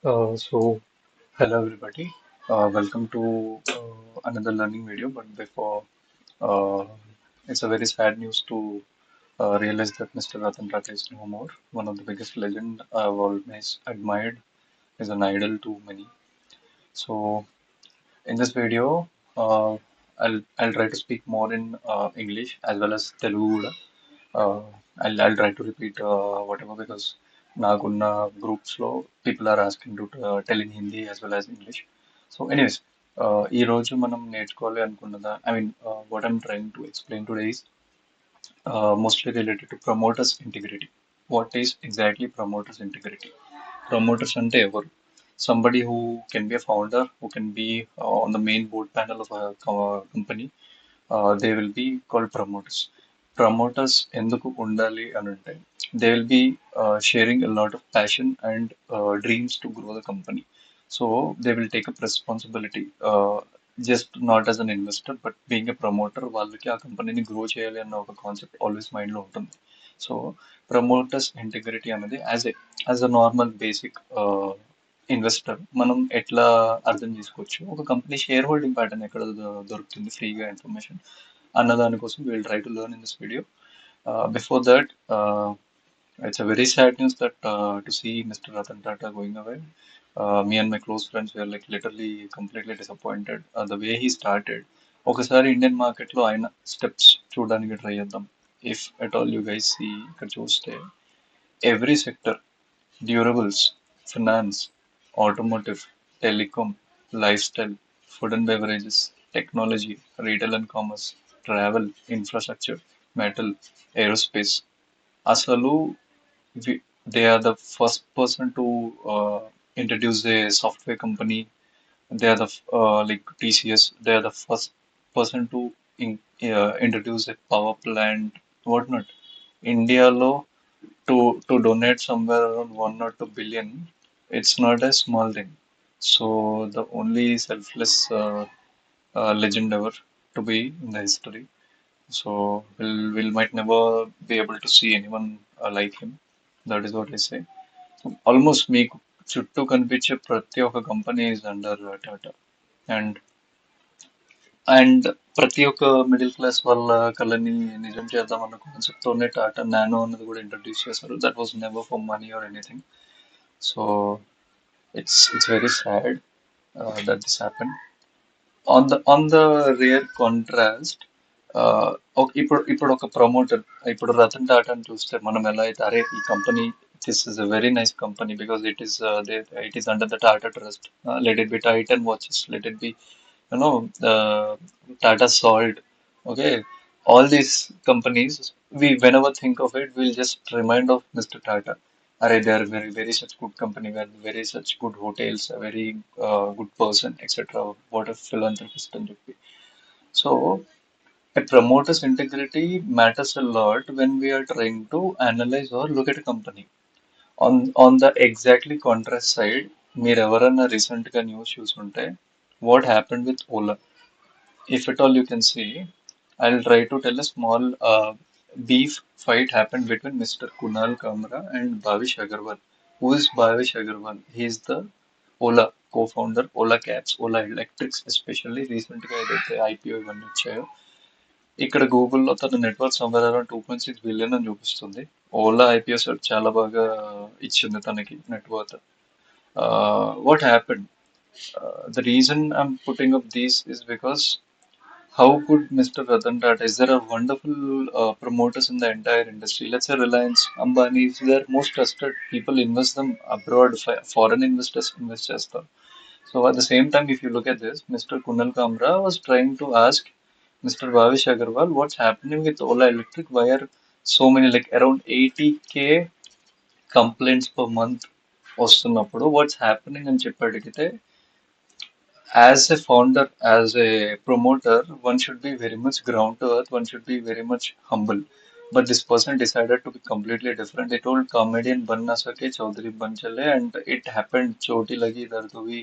So, hello everybody. Welcome to another learning video. But before, uh, it's a very sad news to realize that Mr. Ratan Tata is no more. One of the biggest legend I've always admired, is an idol to many. So, in this video, I'll try to speak more in English as well as Telugu కూడా. Uh, I'll try to repeat whatever because నాకున్న groups లో people are asking to tell in Hindi as well as English. So anyways, ఈ రోజు మనం నేర్చుకోవాలి అనుకున్నదా I mean what I'm trying to explain today is mostly related to promoters integrity. What is exactly promoters integrity? Promoters ante evaru? Somebody who can be a founder, who can be on the main board panel of a company. They will be called promoters. Promoters ఎందుకు ఉండాలి అని అంటే they will be sharing a lot of passion and dreams to grow the company. So they will take up responsibility, just not as an investor, but being a promoter, వాళ్ళకి ఆ కంపెనీని grow చేయాలి అన్న ఒక కాన్సెప్ట్ ఆల్వేస్ మైండ్ లో ఉంటుంది. So promoters integrity అనేది as a normal basic investor మనం ఎట్లా అర్థం చేసుకోవచ్చు, ఒక కంపెనీ షేర్ హోల్డింగ్ ప్యాటర్న్ ఎక్కడ దొరుకుతుంది ఫ్రీగా ఇన్ఫర్మేషన్ అన్న దానికోసం will try to learn in this video. Before that, it's a very sad news that to see Mr. Ratan Tata going away. Me and my close friends were like literally completely disappointed. The way he started. ఒకసారి Indian మార్కెట్లో ఆయన steps చూడడానికి try చేద్దాం. If at all you guys see ఇక్కడ చూస్తే every sector, durables, finance, automotive, telecom, lifestyle, food and beverages, technology, retail and commerce, travel, infrastructure, metal, aerospace. అసలు they are the first person to introduce a software company. They are the like TCS. They are the first person to introduce a power plant, whatnot. India lo to donate somewhere around 1 or 2 billion. It's not a small thing. So the only selfless legend ever to be in the history. So we'll might never be able to see anyone like him. That is what I say. Almost మీకు చుట్టూ కనిపించే ప్రతి ఒక్క company is under Tata. And and ప్రతి ఒక్క middle class వాళ్ళ కళని నిజం చేద్దాం అన్న కాన్సెప్ట్ తోనే టాటా నానో అన్నది కూడా ఇంట్రడ్యూస్ చేశారు. That was never for money are anything. So it's very sad that this happen. On the rear contrast, ఇప్పుడు ఒక ప్రమోటర్, ఇప్పుడు రతన్ టాటాని చూస్తే మనం ఎలా అయితే అరే ఈ company this is a very nice company because it is under the Tata trust, let it be Titan watches, let it be Tata salt, okay, all these companies, we whenever think of it we'll just remind of Mr. Tata. Are they are very very such good company, very such good hotels, a very good person, etc. What a philanthropist and చెప్పి. So a promoter's integrity matters a lot when we are trying to analyze or look at a company. On the exactly contrast side, మీరు ఎవరన్నా recent గా news చూసుంటే what happened with Ola. If at all you can see, I'll try to tell a small beef fight happened between Mr. Kunal Kamra and Bhavish Agarwal. Who is Bhavish Agarwal? He is the Ola co-founder, Ola Cabs, Ola Electrics, especially రీసెంట్గా ఏదైతే IPO ఇవన్నీ వచ్చాయో. ఇక్కడ గూగుల్లో తన network somewhere around 2.6 billion అని చూపిస్తుంది. Ola IPO set చాలా బాగా ఇచ్చింది తనకి network. What happened? The reason I'm putting up these is because how could Mr. Ratan Tata, is there a wonderful promoters in the entire industry? Let's say Reliance, Ambani, if they're most trusted, people invest them abroad, foreign investors invest చేస్తారు. So at the same time, if you look at this, Mr. Kunal Kamra was trying to ask Mr. Bhavish Agarwal, what's happening with Ola Electric? Why are so many, like around 80K complaints per month వస్తున్నప్పుడు what's happening అని చెప్పి అడిగితే, as a founder, as a promoter, one should be very much ground to earth, one should be very much humble. But this person decided to be completely different. They told comedian Banna Sake Chaudhary Banchale, and it happened Choti Lagi Darduvi.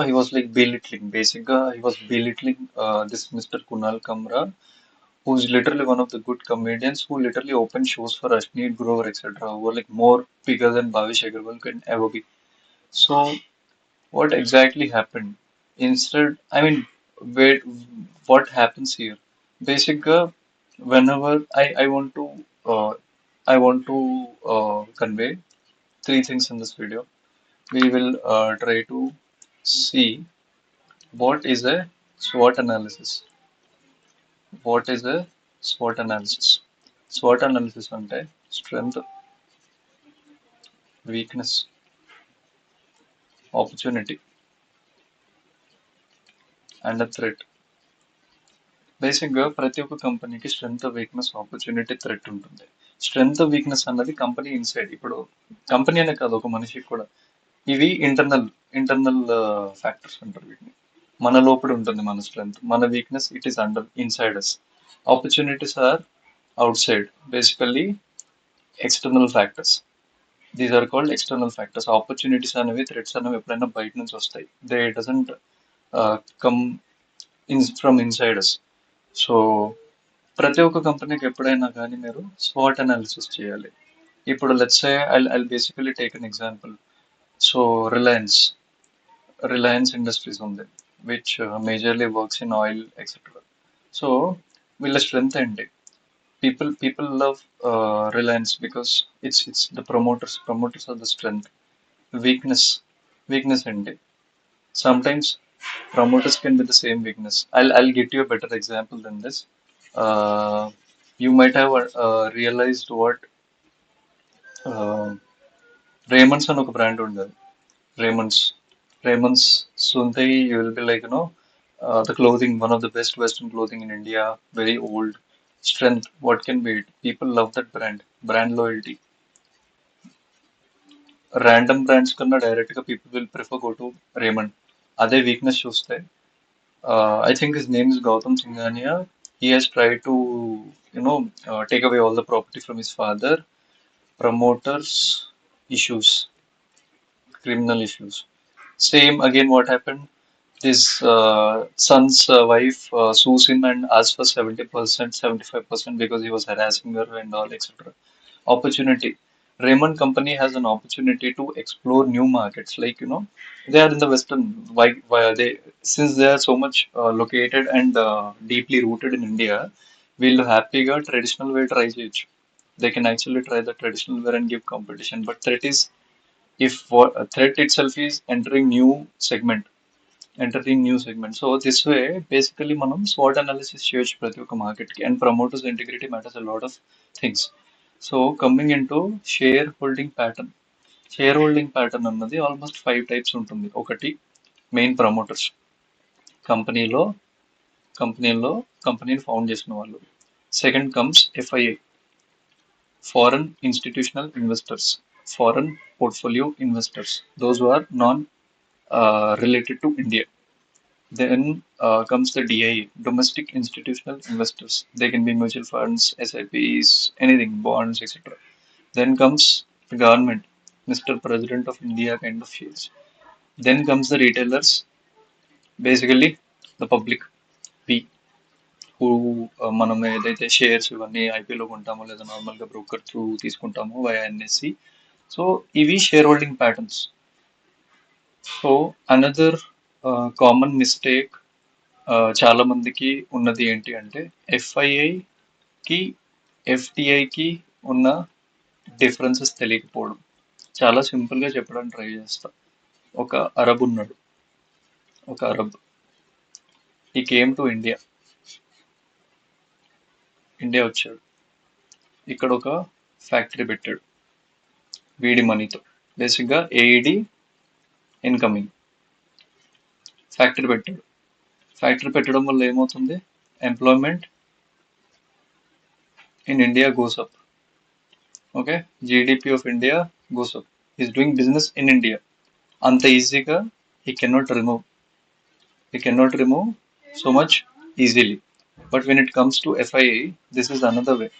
He was like belittling. Basically, he was belittling this Mr. Kunal Kamra, who's literally one of the good comedians who literally opened shows for Ashneet Grover, etc., who were like more bigger than Bhavish Agarwal can ever be. So what exactly happened? Instead, I mean, wait, what happens here? Basically, whenever uh, I want to convey three things in this video. We will try to see what is a SWOT analysis. What is a SWOT analysis? SWOT analysis అంటే strength, weakness, opportunity, and a threat. బేసిక్గా ప్రతి ఒక్క కంపెనీకి strength weakness opportunity threat ఉంటుంది. Strength weakness అన్నది company inside. ఇప్పుడు company అనే కాదు, ఒక మనిషికి కూడా ఇవి ఇంటర్నల్ ఫ్యాక్టర్స్ అంటారు వీటిని. మన లోపల ఉంటుంది మన స్ట్రెంగ్త్, మన weakness it is under inside us. Opportunities are outside, basically external factors. These are called external factors. Opportunities అనేవి, థ్రెట్స్ అనేవి ఎప్పుడైనా బయట నుంచి వస్తాయి. They doesn't come from inside us. So ప్రతి ఒక్క కంపెనీకి ఎప్పుడైనా కానీ మీరు స్వాట్ అనాలిసిస్ చేయాలి. ఇప్పుడు let's say I basically take an example. So Reliance Industries ఉంది, which majorly works in oil etcetera. So వీళ్ళ స్ట్రెంగ్త్ ఏంటి? People love Reliance because it's the promoters are the strength. Weakness weakness ఏంటి? Sometimes promoters can be the same weakness. I'll get you a better example than this. Uh, you might have realized what uh, Raymond's అని ఒక brand ఉండదు. Raymond's. Raymond's Suntai, you will be like, the clothing, one of the best Western clothing in India, very old. Strength, what can be it? People love that brand. Brand loyalty. Random brands కన్నా direct గా people will prefer go to Raymond. అదే weakness చూస్తే, I think his name is Gautam Singhania. He has tried to, take away all the property from his father. Promoters issues, criminal issues. Same again. What happened? His son's wife sues him and asks for 70%, 75% because he was harassing her and all, etc. Opportunity. Raymond Company has an opportunity to explore new markets. Like, they are in the Western. Why are they? Since they are so much located and deeply rooted in India, we'll happyగా traditional way try చేయొచ్చు. They can actually try the traditional way and give competition. But threat is, if what a threat itself is entering new segment. So this way, basically, మనం SWOT analysis చేయొచ్చు ప్రతి ఒక్క market కి. And promoters integrity matters a lot of things. So coming in to share holding pattern. Share holding pattern అన్నది almost 5 types ఉంటుంది. ఒకటి main promoters, కంపెనీలో కంపెనీలో కంపెనీని ఫౌండ్ చేసిన వాళ్ళు. Second comes FII, foreign institutional investors, foreign portfolio investors, those who are non related to India. Then comes the DIA, domestic institutional investors. They can be mutual funds, SIPs, anything, bonds, etc. Then comes the government, Mr. President of India kind of feels. Then comes the retailers, basically the public, we who మనం ఏదైతే shares ఇవన్నీ ఐపీలో కొంటామో లేదా నార్మల్గా broker through తీసుకుంటామో via NSC. So ఇవి share holding patterns. So another common mistake చాలా మందికి ఉన్నది ఏంటి అంటే, ఎఫ్ఐఐకి ఎఫ్టిఐకి ఉన్న డిఫరెన్సెస్ తెలియకపోవడం. చాలా సింపుల్గా చెప్పడానికి ట్రై చేస్తా. ఒక అరబ్ ఉన్నాడు. ఒక అరబ్ ఈ కేమ్ టు ఇండియా. ఇండియా వచ్చాడు. ఇక్కడ ఒక ఫ్యాక్టరీ పెట్టాడు వీడి మనీతో. బేసిక్గా ఏఈడి ఇన్కమింగ్. ఫ్యాక్టరీ పెట్టాడు. ఫ్యాక్టరీ పెట్టడం వల్ల ఏమవుతుంది? Employment in India goes up. Okay, GDP of India goes up. Is doing business in India. అంత ఈజీగా he cannot remove he cannot remove so much easily. But when it comes to FIA, this is another way.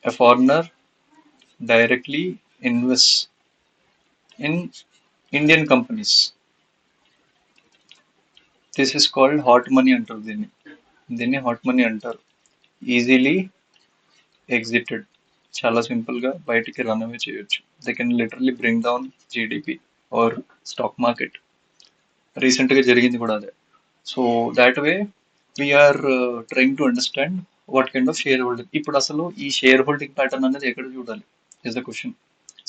A foreigner directly invests in Indian companies. This is called hot money అంటారు దీన్ని. దీన్ని hot money అంటారు. Easily exited. చాలా సింపుల్గా బయటికి run away చేయొచ్చు. They can literally bring down GDP. Or stock market. రీసెంట్గా జరిగింది కూడా అదే. So that way we're trying to understand what kind of share holding. ఇప్పుడు అసలు ఈ షేర్ హోల్డింగ్ ప్యాటర్న్ అనేది ఎక్కడ చూడాలి is the question.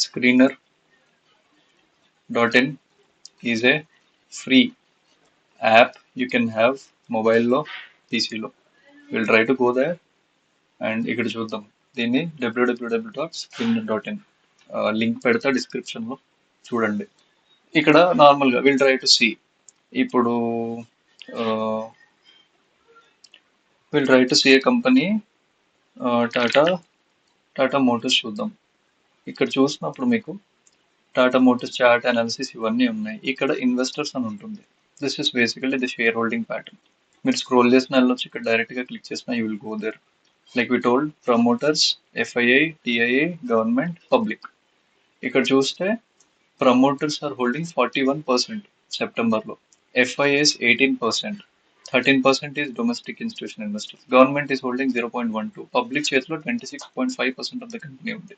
Screener.in is a free app you can have మొబైల్లో, పీసీలో. Will try to go there and ఇక్కడ చూద్దాం. దీన్ని www.screener.in లింక్ పెడతా డిస్క్రిప్షన్లో, చూడండి. ఇక్కడ నార్మల్గా విల్ ట్రై టు సీ. ఇప్పుడు will try to see a company Tata Tata Motors చూద్దాం. ఇక్కడ చూసినప్పుడు మీకు టాటా మోటార్స్ చార్ట్ అనాలిసిస్ ఇవన్నీ ఉన్నాయి. ఇక్కడ ఇన్వెస్టర్స్ అని ఉంటుంది. This is basically the share holding pattern. మీరు స్క్రోల్ చేసిన వెళ్ళొచ్చు, ఇక్కడ డైరెక్ట్గా క్లిక్ చేసిన you will go there. Like we told, promoters, FII, TII, government, public. ఇక్కడ చూస్తే ప్రమోటర్స్ ఆర్ హోల్డింగ్ 41% సెప్టెంబర్లో, FIIs 18%, 13% is domestic institution investors, government is holding 0.12, public చేతిలో 26.5% ఆఫ్ ద కంపెనీ ఉంది.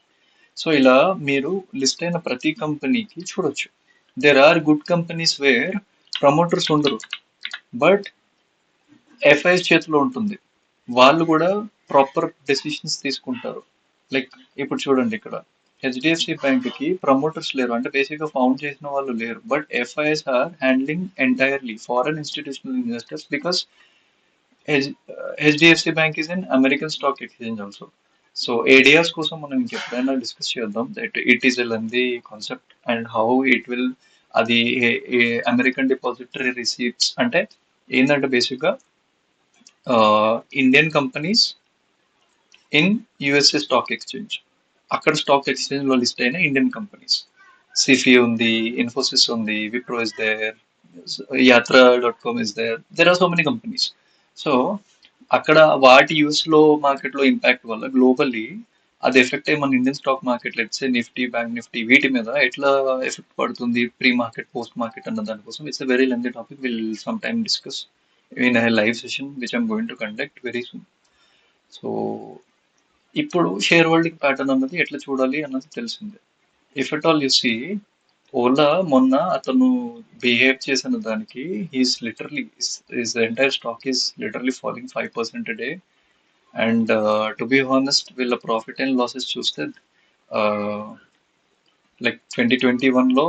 సో ఇలా మీరు లిస్ట్ అయిన ప్రతి కంపెనీకి చూడొచ్చు. There are good companies where promoters ఉండరు, బట్ ఎఫ్ఐఎస్ చేతిలో ఉంటుంది. వాళ్ళు కూడా ప్రాపర్ డెసిషన్స్ తీసుకుంటారు. లైక్ ఇప్పుడు చూడండి, ఇక్కడ హెచ్డిఎఫ్సి బ్యాంక్కి ప్రమోటర్స్ లేరు, అంటే బేసిక్గా ఫౌండ్ చేసిన వాళ్ళు లేరు, but FIIs are handling entirely foreign institutional investors because HDFC bank is in American stock exchange also. So ADRs కోసం మనం ఇంకెప్పుడైనా డిస్కస్ చేద్దాం. That it is a lengthy concept and how it will. అది American depository receipts అంటే ఏంటంటే బేసిక్గా Indian companies in USA stock exchange, అక్కడ stock ఎక్స్చేంజ్లో లిస్ట్ అయిన ఇండియన్ కంపెనీస్. సిఫీ ఉంది, ఇన్ఫోసిస్ ఉంది, విప్రో ఇస్ దేర్, యాత్రా.com is there, there are so many companies. So అక్కడ వాటి యూఎస్లో మార్కెట్లో ఇంపాక్ట్ వల్ల గ్లోబల్లీ అది ఎఫెక్ట్ అయ్యి మన Indian stock market, let's Nifty, bank Nifty, వీటి మీద ఎట్లా ఎఫెక్ట్ పడుతుంది, ప్రీ మార్కెట్, పోస్ట్ మార్కెట్ అన్న దానికోసం it's a very lengthy topic. Will some time discuss in a live session which I'm going to conduct very soon. So ఇప్పుడు share holding pattern అన్నది ఎట్లా చూడాలి అన్నది తెలిసిందే. If at all you see, Ola మొన్న అతను బిహేవ్ చేసిన దానికి he's literally his entire stock is literally falling 5% day. And to be honest, వీళ్ళ ప్రాఫిట్ అండ్ లాసెస్ చూస్తే లైక్ 2021లో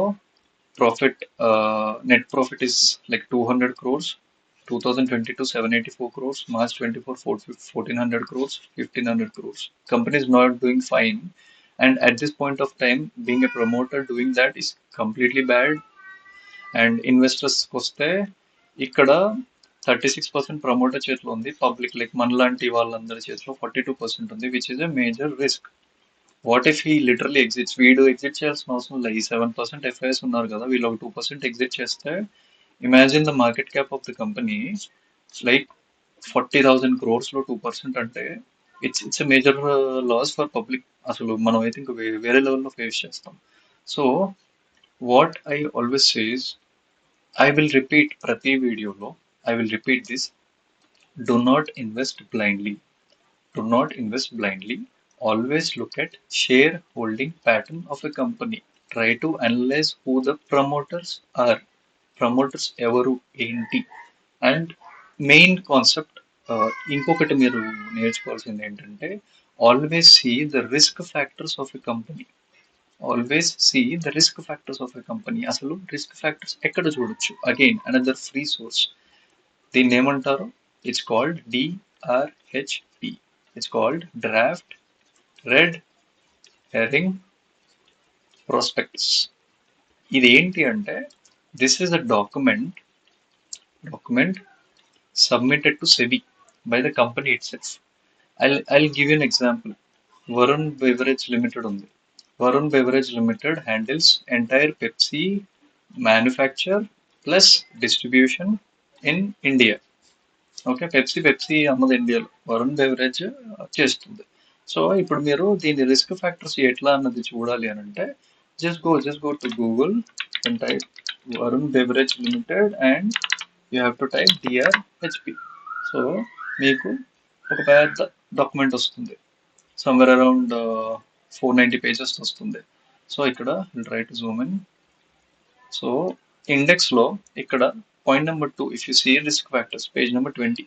profit, net profit is like 200 crores, 2022 784 crores, March 24 1400 crores, 1500 crores. Company is not doing fine, and at this point of time being a promoter doing that is completely bad. And investors వస్తే ఇక్కడ 36% promoter చేతిలో ఉంది, public like మనలాంటి వాళ్ళందరి చేతిలో 42% ఉంది, which is a major risk. What if he literally exits? వీడు exit చేయాల్సిన అవసరం లేదు. ఈ 7% ఎఫ్ఐఎస్ ఉన్నారు కదా, వీళ్ళు ఒక 2% ఎగ్జిట్ చేస్తే imagine the market cap of the company like 40,000 crores లో 2% అంటే it's a major loss for public. అసలు మనం అయితే ఇంకా వేరే లెవెల్లో ఫేస్ చేస్తాం. So what I always says, I will repeat ప్రతి వీడియోలో, I will repeat this: do not invest blindly. Do not invest blindly. Always look at shareholding pattern of a company. Try to analyze who the promoters are. Promoters ఎవరు ఏంటి? And main concept ఇంకొకటి మీరు నేర్చుకోవాల్సింది ఏంటంటే, always see the risk factors of a company. Always see the risk factors of a company. అసలు risk factors ఎక్కడ చూడొచ్చు? Again another free source. దీన్ని ఏమంటారు? It's called DRHP. It's called draft red herring prospectus. ఇది ఏంటి అంటే, this is a document submitted to SEBI by the company itself. I'll give you an example. Varun Beverage Limited ఉంది. Varun Beverage Limited handles entire Pepsi manufacture plus distribution in India. Okay, Pepsi అమ్మది ఇండియాలో, Varun beverage చేస్తుంది. So ఇప్పుడు మీరు దీని risk factors ఎట్లా అన్నది చూడాలి అని అంటే, just go to Google and type Varun Beverage Limited and you have to type DRHP. So మీకు ఒక పెద్ద డాక్యుమెంట్ వస్తుంది, సమ్వేర్ అరౌండ్ 490 pages వస్తుంది. సో ఇక్కడ try to zoom in. So ఇండెక్స్లో ఇక్కడ point number 2, if you see risk factors, page number 20.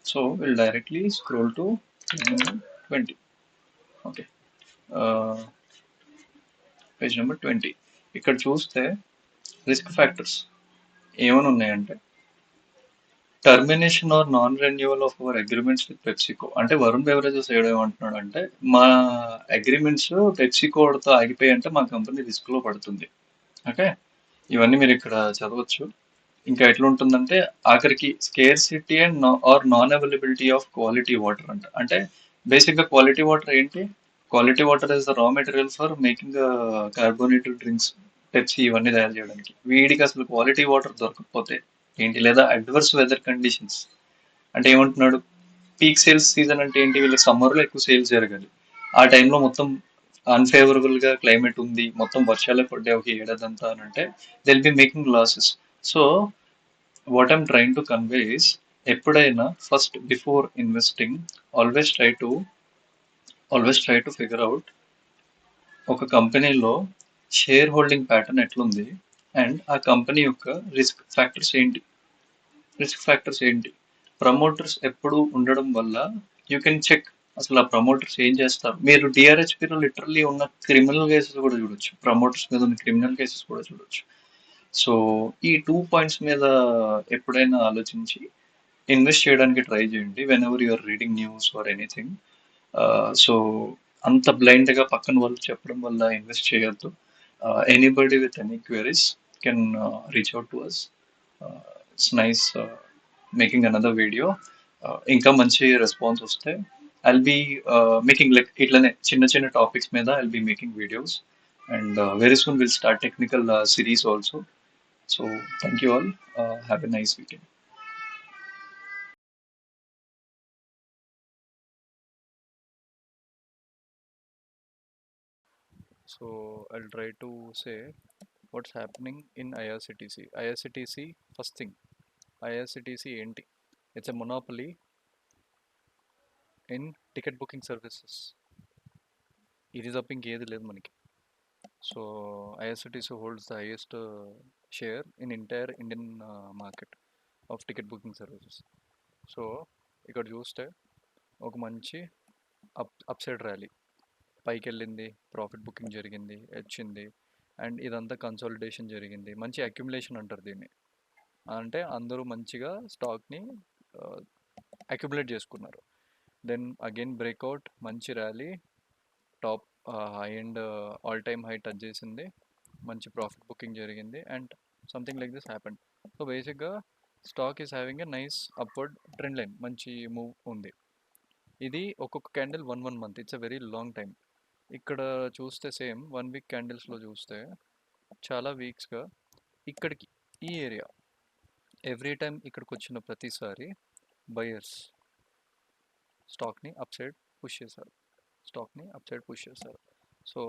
So will directly scroll to page number 20. Okay, page number 20. ఇక్కడ చూస్తే రిస్క్ ఫ్యాక్టర్స్ ఏమని ఉన్నాయంటే, termination are non renewal of our agreements with PepsiCo. అంటే Varun beverages ఏమేమంటున్నాడు అంటే, మా agreements పెప్సికోతో ఆగిపోయి అంటే మా కంపెనీ రిస్క్ లో పడుతుంది. ఓకే, ఇవన్నీ మీరు ఇక్కడ చదవచ్చు. ఇంకా ఎట్లా ఉంటుందంటే ఆఖరికి scarcity and or non availability of quality water అంట. అంటే బేసిక్ గా క్వాలిటీ వాటర్ ఏంటి? Quality water is the raw material for making carbonated drinks, Pepsi ఇవన్నీ తయారు చేయడానికి. వీడికి అసలు క్వాలిటీ వాటర్ దొరకకపోతే ఏంటి, లేదా అడ్వర్స్ వెదర్ కండిషన్స్ అంటే ఏమంటున్నాడు, పీక్ సేల్స్ సీజన్ అంటే ఏంటి, వీళ్ళకి సమ్మర్ లో ఎక్కువ సేల్స్ జరగాలి. ఆ టైంలో మొత్తం అన్ఫేవరబుల్ గా క్లైమేట్ ఉంది, మొత్తం వర్షాలే పడ్డాయి ఒక ఏడాదంతా అని అంటే they'll be making losses. So what I'm trying to convey is, ఎప్పుడైనా first before investing always try to always try to figure out ఒక కంపెనీలో షేర్ హోల్డింగ్ ప్యాటర్న్ ఎట్లుంది, అండ్ ఆ కంపెనీ యొక్క రిస్క్ ఫ్యాక్టర్స్ ఏంటి. ప్రమోటర్స్ ఎప్పుడు ఉండడం వల్ల యూ కెన్ చెక్ అసలు ఆ ప్రమోటర్స్ ఏం చేస్తారు. మీరు డిఆర్హెచ్పిలో లిటరల్లీ ఉన్న క్రిమినల్ కేసెస్ కూడా చూడొచ్చు, ప్రమోటర్స్ మీద ఉన్న క్రిమినల్ కేసెస్ కూడా చూడొచ్చు. సో ఈ 2 పాయింట్స్ మీద ఎప్పుడైనా ఆలోచించి ఇన్వెస్ట్ చేయడానికి ట్రై చేయండి whenever you're reading news or anything. So అంత బ్లైండ్ గా పక్కన వాళ్ళు చెప్పడం వల్ల ఇన్వెస్ట్ చేయొద్దు. Anybody with any queries can reach out to us. It's nice making another video. ఇంకా మంచి రెస్పాన్స్ వస్తే ఐల్ బి మేకింగ్ లైక్ ఇట్లనే చిన్న చిన్న టాపిక్స్ మీద I'll be making videos. And very soon will start technical series also. So thank you all. Have a nice weekend. So I'll try to say what's happening in IRCTC. IRCTC, first thing, IRCTC ఏంటి? It's a monopoly in ticket booking services. ఇది తప్ప ఇంకేది లేదు మనకి. So IRCTC holds the highest share in entire Indian market of ticket booking services. So ఇక్కడ చూస్తే ఒక మంచి అప్సైడ్ ర్యాలీ, పైకి వెళ్ళింది, ప్రాఫిట్ బుకింగ్ జరిగింది, వచ్చింది, అండ్ ఇదంతా కన్సాలిడేషన్ జరిగింది. మంచి అక్యుములేషన్ అంటారు దీన్ని. అంటే అందరూ మంచిగా స్టాక్ని అక్యుములేట్ చేసుకున్నారు. దెన్ అగైన్ బ్రేక్అవుట్, మంచి rally, top high and all time high touch చేసింది, మంచి ప్రాఫిట్ బుకింగ్ జరిగింది, and something like this happened. So బేసిక్గా stock is having a nice upward trend line, మంచి మూవ్ ఉంది. ఇది ఒక్కొక్క candle 1 month, it's a very long time. ఇక్కడ చూస్తే సేమ్ 1 week క్యాండిల్స్లో చూస్తే చాలా వీక్స్గా ఇక్కడికి ఈ ఏరియా ఎవ్రీ టైం ఇక్కడికి వచ్చిన ప్రతిసారి బయర్స్ స్టాక్ని అప్ సైడ్ పుష్ చేశారు. సో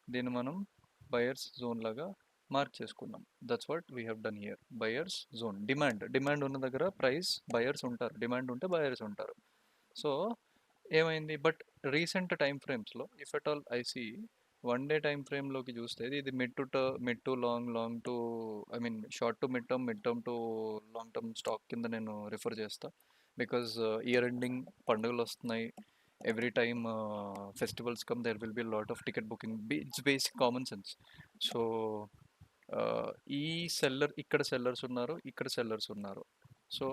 దీన్ని మనం బయర్స్ జోన్ లాగా మార్క్ చేసుకున్నాం. That's what we have done here. Buyers zone, demand ఉన్న దగ్గర ప్రైస్ బయర్స్ ఉంటారు, డిమాండ్ ఉంటే బయర్స్ ఉంటారు. సో ఏమైంది, బట్ రీసెంట్ టైం ఫ్రేమ్స్లో if at all I see 1 day time ఫ్రేమ్లోకి చూస్తే ఇది mid to long to, I mean short to mid term to long term stock కింద నేను రిఫర్ చేస్తా. బికాజ్ ఇయర్ ఎండింగ్ పండుగలు వస్తున్నాయి, every time festivals come there will be lot of ticket booking, it's basic common sense. So ఈ ఇక్కడ sellers ఉన్నారు. So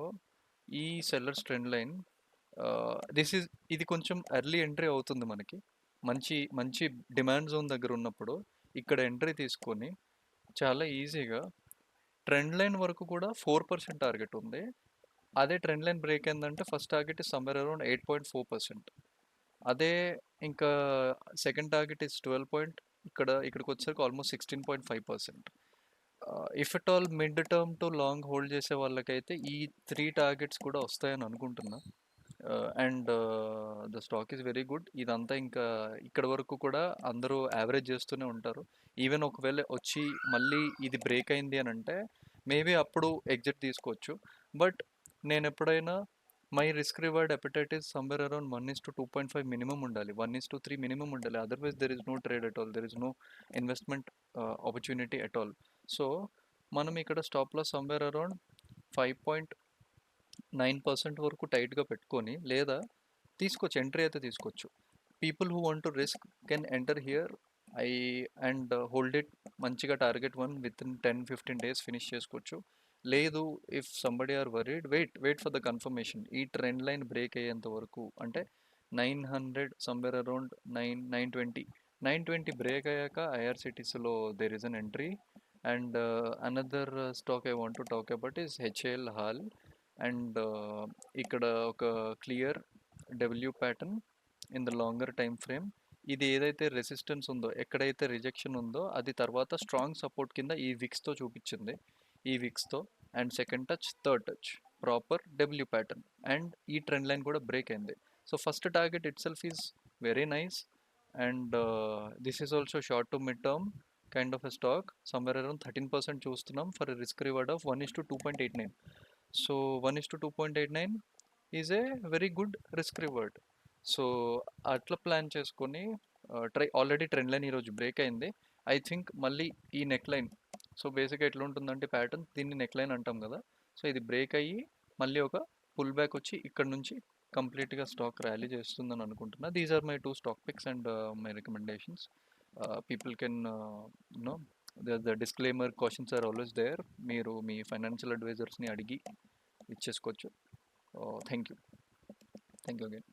ఈ sellers trend line, ఇది కొంచెం ఎర్లీ ఎంట్రీ అవుతుంది మనకి. మంచి మంచి డిమాండ్ జోన్ దగ్గర ఉన్నప్పుడు ఇక్కడ ఎంట్రీ తీసుకొని చాలా ఈజీగా ట్రెండ్ లైన్ వరకు కూడా 4% టార్గెట్ ఉంది. అదే ట్రెండ్ లైన్ బ్రేక్ అయిందంటే first target is somewhere around 8.4%. అదే ఇంకా సెకండ్ టార్గెట్ ఇస్ 12 ఇక్కడికి వచ్చేసరికి almost 16.5%. If at all mid term to long hold చేసే వాళ్ళకైతే ఈ 3 టార్గెట్స్ కూడా వస్తాయని అనుకుంటున్నా. And the stock is very good. ఇదంతా ఇంకా ఇక్కడ వరకు కూడా అందరూ యావరేజ్ చేస్తూనే ఉంటారు. ఈవెన్ ఒకవేళ వచ్చి మళ్ళీ ఇది బ్రేక్ అయింది అని అంటే మేబీ అప్పుడు ఎగ్జిట్ తీసుకోవచ్చు. బట్ నేను ఎప్పుడైనా my risk reward appetite is somewhere around 1:2.5 minimum ఉండాలి, 1:3 మినిమం ఉండాలి, otherwise there is no trade at all, there is no investment opportunity at all. So మనం ఇక్కడ స్టాప్ లాస్ సమ్వేర్ అరౌండ్ 5.9% వరకు టైట్గా పెట్టుకొని, లేదా తీసుకోవచ్చు, ఎంట్రీ అయితే తీసుకోవచ్చు. People who want to risk can enter here I and hold it, మంచిగా target one within 10-15 days finish చేసుకోవచ్చు. లేదు, if somebody are worried, wait for the confirmation. ఈ ట్రెండ్ లైన్ బ్రేక్ అయ్యేంత వరకు, అంటే 900 సమ్వేర్ అరౌండ్ 920 బ్రేక్ అయ్యాక ఐఆర్సిటీసీలో there is an entry. And another stock I want to talk about is HAL HAL. And ఇక్కడ ఒక clear W pattern in the longer time frame. ఇది ఏదైతే రెసిస్టెన్స్ ఉందో, ఎక్కడైతే రిజెక్షన్ ఉందో, అది తర్వాత స్ట్రాంగ్ సపోర్ట్ కింద ఈ విక్స్తో చూపించింది, ఈ విక్స్తో. And second touch, third touch, proper W pattern, and ఈ ట్రెండ్ లైన్ కూడా బ్రేక్ అయింది. So first target itself is very nice. And this is also short to mid term kind of a stock. Somewhere around 13% చూస్తున్నాం for risk reward of 1:2.89. So 1:2.89 is a very good risk reward. So అట్లా plan చేసుకొని already trend line ఈరోజు break అయింది. I think మళ్ళీ ఈ neck line, so బేసిక్గా ఎట్లా ఉంటుందంటే ప్యాటర్న్, దీన్ని నెక్ లైన్ అంటాం కదా, సో ఇది బ్రేక్ అయ్యి మళ్ళీ ఒక పుల్ బ్యాక్ వచ్చి ఇక్కడ నుంచి కంప్లీట్గా స్టాక్ ర్యాలీ చేస్తుందని అనుకుంటున్నా. These are my 2 stock picks and my recommendations. People can know the disclaimer questions are always there. మీరు మీ ఫైనాన్షియల్ అడ్వైజర్స్ని అడిగి ఇచ్చేసుకోవచ్చు. Thank you. Thank you again.